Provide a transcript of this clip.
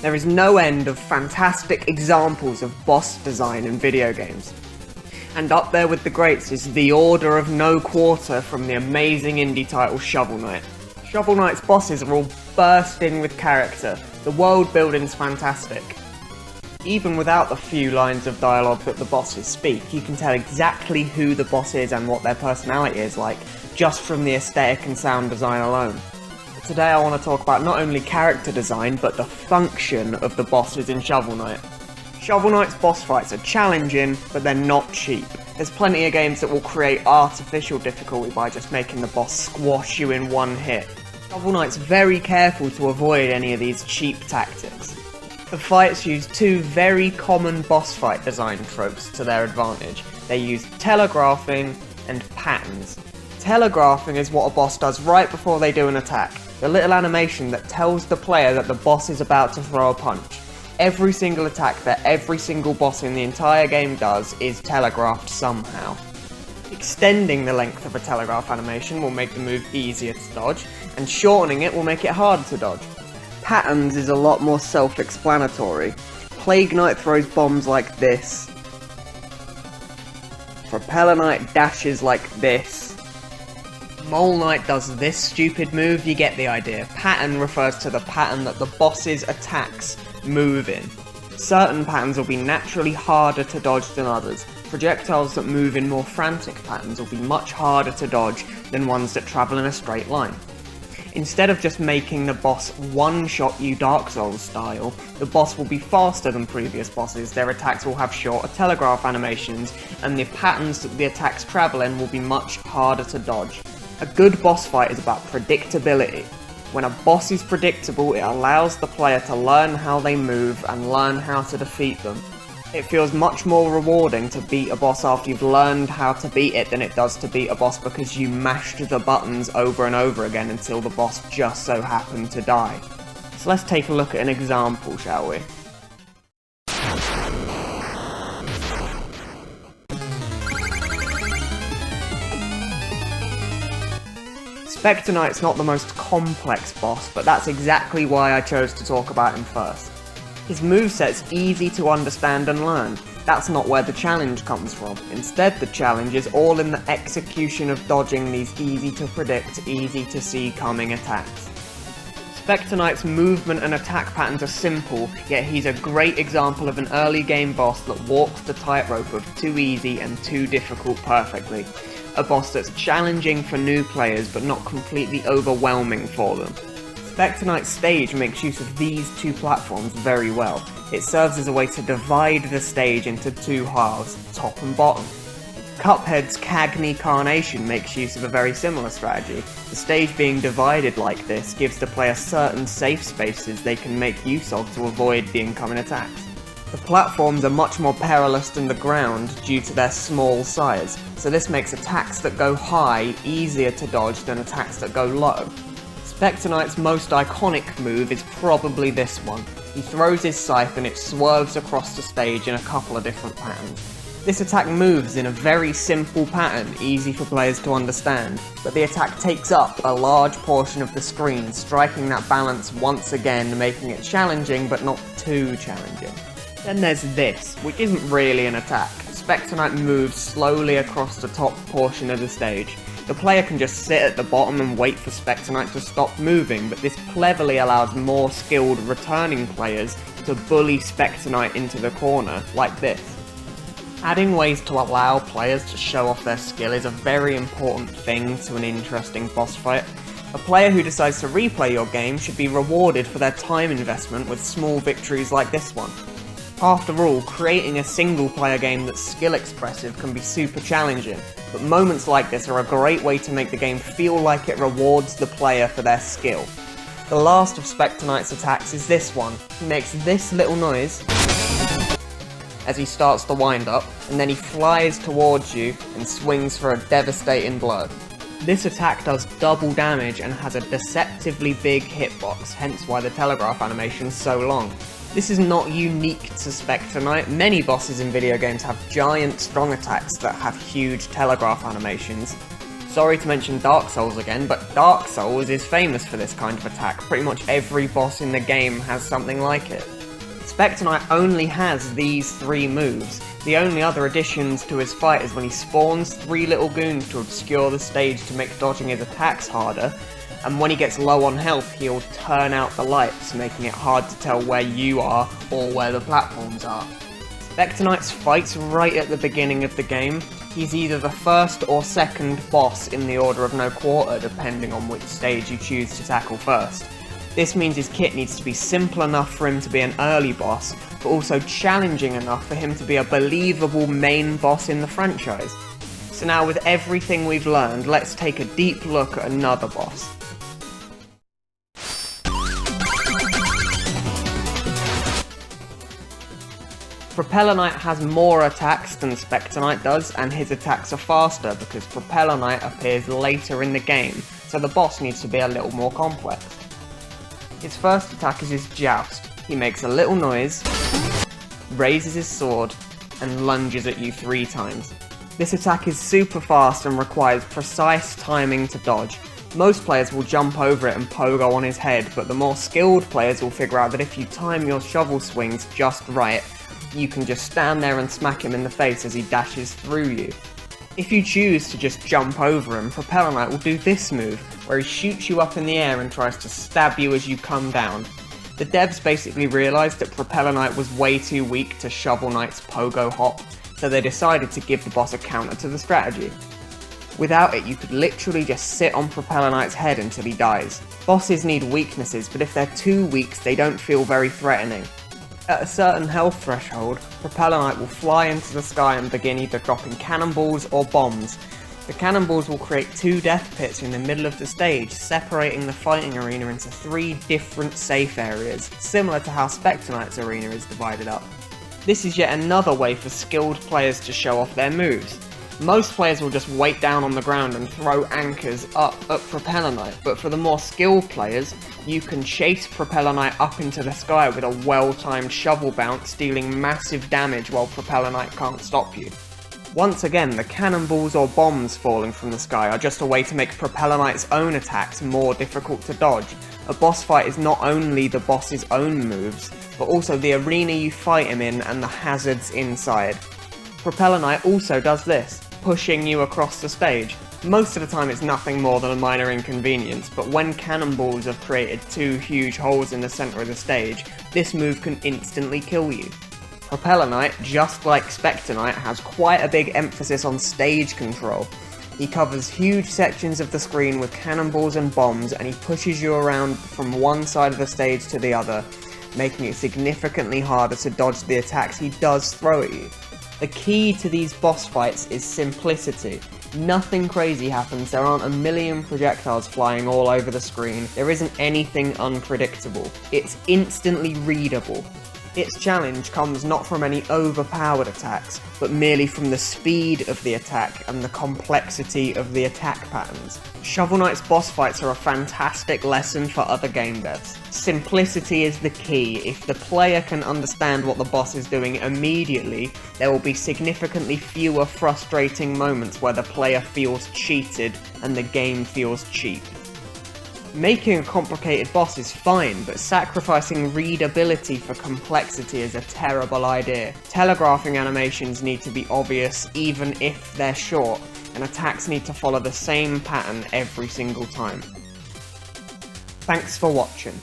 There is no end of fantastic examples of boss design in video games. And up there with the greats is The Order of No Quarter from the amazing indie title Shovel Knight. Shovel Knight's bosses are all bursting with character. The world building's fantastic. Even without the few lines of dialogue that the bosses speak, you can tell exactly who the boss is and what their personality is like, just from the aesthetic and sound design alone. But today I want to talk about not only character design, but the function of the bosses in Shovel Knight. Shovel Knight's boss fights are challenging, but they're not cheap. There's plenty of games that will create artificial difficulty by just making the boss squash you in one hit. Shovel Knight's very careful to avoid any of these cheap tactics. The fights use two very common boss fight design tropes to their advantage. They use telegraphing and patterns. Telegraphing is what a boss does right before they do an attack. The little animation that tells the player that the boss is about to throw a punch. Every single attack that every single boss in the entire game does is telegraphed somehow. Extending the length of a telegraph animation will make the move easier to dodge, and shortening it will make it harder to dodge. Patterns is a lot more self-explanatory. Plague Knight throws bombs like this. Propeller Knight dashes like this. Mole Knight does this stupid move, you get the idea. Pattern refers to the pattern that the boss's attacks move in. Certain patterns will be naturally harder to dodge than others. Projectiles that move in more frantic patterns will be much harder to dodge than ones that travel in a straight line. Instead of just making the boss one-shot you Dark Souls style, the boss will be faster than previous bosses, their attacks will have shorter telegraph animations, and the patterns that the attacks travel in will be much harder to dodge. A good boss fight is about predictability. When a boss is predictable, it allows the player to learn how they move and learn how to defeat them. It feels much more rewarding to beat a boss after you've learned how to beat it than it does to beat a boss because you mashed the buttons over and over again until the boss just so happened to die. So let's take a look at an example, shall we? Spectre Knight's not the most complex boss, but that's exactly why I chose to talk about him first. His moveset's easy to understand and learn. That's not where the challenge comes from. Instead, the challenge is all in the execution of dodging these easy to predict, easy to see coming attacks. Spectre Knight's movement and attack patterns are simple, yet he's a great example of an early game boss that walks the tightrope of too easy and too difficult perfectly. A boss that's challenging for new players but not completely overwhelming for them. Spectre Knight's stage makes use of these two platforms very well. It serves as a way to divide the stage into two halves, top and bottom. Cuphead's Cagney Carnation makes use of a very similar strategy. The stage being divided like this gives the player certain safe spaces they can make use of to avoid the incoming attacks. The platforms are much more perilous than the ground due to their small size, so this makes attacks that go high easier to dodge than attacks that go low. Spectre Knight's most iconic move is probably this one. He throws his scythe and it swerves across the stage in a couple of different patterns. This attack moves in a very simple pattern, easy for players to understand, but the attack takes up a large portion of the screen, striking that balance once again, making it challenging but not too challenging. Then there's this, which isn't really an attack. Spectre Knight moves slowly across the top portion of the stage. The player can just sit at the bottom and wait for Spectre Knight to stop moving, but this cleverly allows more skilled returning players to bully Spectre Knight into the corner, like this. Adding ways to allow players to show off their skill is a very important thing to an interesting boss fight. A player who decides to replay your game should be rewarded for their time investment with small victories like this one. After all, creating a single-player game that's skill-expressive can be super challenging, but moments like this are a great way to make the game feel like it rewards the player for their skill. The last of Spectre Knight's attacks is this one. He makes this little noise as he starts the wind-up, and then he flies towards you and swings for a devastating blow. This attack does double damage and has a deceptively big hitbox, hence why the telegraph animation is so long. This is not unique to Spectre Knight. Many bosses in video games have giant strong attacks that have huge telegraph animations. Sorry to mention Dark Souls again, but Dark Souls is famous for this kind of attack. Pretty much every boss in the game has something like it. Spectre Knight only has these 3 moves. The only other additions to his fight is when he spawns 3 little goons to obscure the stage to make dodging his attacks harder, and when he gets low on health he'll turn out the lights, making it hard to tell where you are or where the platforms are. Spectre Knight's fights right at the beginning of the game. He's either the first or second boss in the order of no quarter, depending on which stage you choose to tackle first. This means his kit needs to be simple enough for him to be an early boss, but also challenging enough for him to be a believable main boss in the franchise. So now with everything we've learned, let's take a deep look at another boss. Propeller Knight has more attacks than Spectre Knight does, and his attacks are faster because Propeller Knight appears later in the game, so the boss needs to be a little more complex. His first attack is his Joust. He makes a little noise, raises his sword, and lunges at you 3 times. This attack is super fast and requires precise timing to dodge. Most players will jump over it and pogo on his head, but the more skilled players will figure out that if you time your shovel swings just right, you can just stand there and smack him in the face as he dashes through you. If you choose to just jump over him, Propeller Knight will do this move, where he shoots you up in the air and tries to stab you as you come down. The devs basically realised that Propeller Knight was way too weak to Shovel Knight's pogo hop, so they decided to give the boss a counter to the strategy. Without it, you could literally just sit on Propeller Knight's head until he dies. Bosses need weaknesses, but if they're too weak, they don't feel very threatening. At a certain health threshold, Propeller Knight will fly into the sky and begin either dropping cannonballs or bombs. The cannonballs will create 2 death pits in the middle of the stage, separating the fighting arena into 3 different safe areas, similar to how Spectre Knight's arena is divided up. This is yet another way for skilled players to show off their moves. Most players will just wait down on the ground and throw anchors up at Propeller Knight, but for the more skilled players, you can chase Propeller Knight up into the sky with a well-timed shovel bounce, dealing massive damage while Propeller Knight can't stop you. Once again, the cannonballs or bombs falling from the sky are just a way to make Propeller Knight's own attacks more difficult to dodge. A boss fight is not only the boss's own moves, but also the arena you fight him in and the hazards inside. Propeller Knight also does this, pushing you across the stage. Most of the time it's nothing more than a minor inconvenience, but when cannonballs have created 2 huge holes in the centre of the stage, this move can instantly kill you. Propeller Knight, just like Spectre Knight, has quite a big emphasis on stage control. He covers huge sections of the screen with cannonballs and bombs, and he pushes you around from one side of the stage to the other, making it significantly harder to dodge the attacks he does throw at you. The key to these boss fights is simplicity. Nothing crazy happens, there aren't a million projectiles flying all over the screen, there isn't anything unpredictable. It's instantly readable. Its challenge comes not from any overpowered attacks, but merely from the speed of the attack and the complexity of the attack patterns. Shovel Knight's boss fights are a fantastic lesson for other game devs. Simplicity is the key. If the player can understand what the boss is doing immediately, there will be significantly fewer frustrating moments where the player feels cheated and the game feels cheap. Making a complicated boss is fine, but sacrificing readability for complexity is a terrible idea. Telegraphing animations need to be obvious even if they're short, and attacks need to follow the same pattern every single time. Thanks for watching.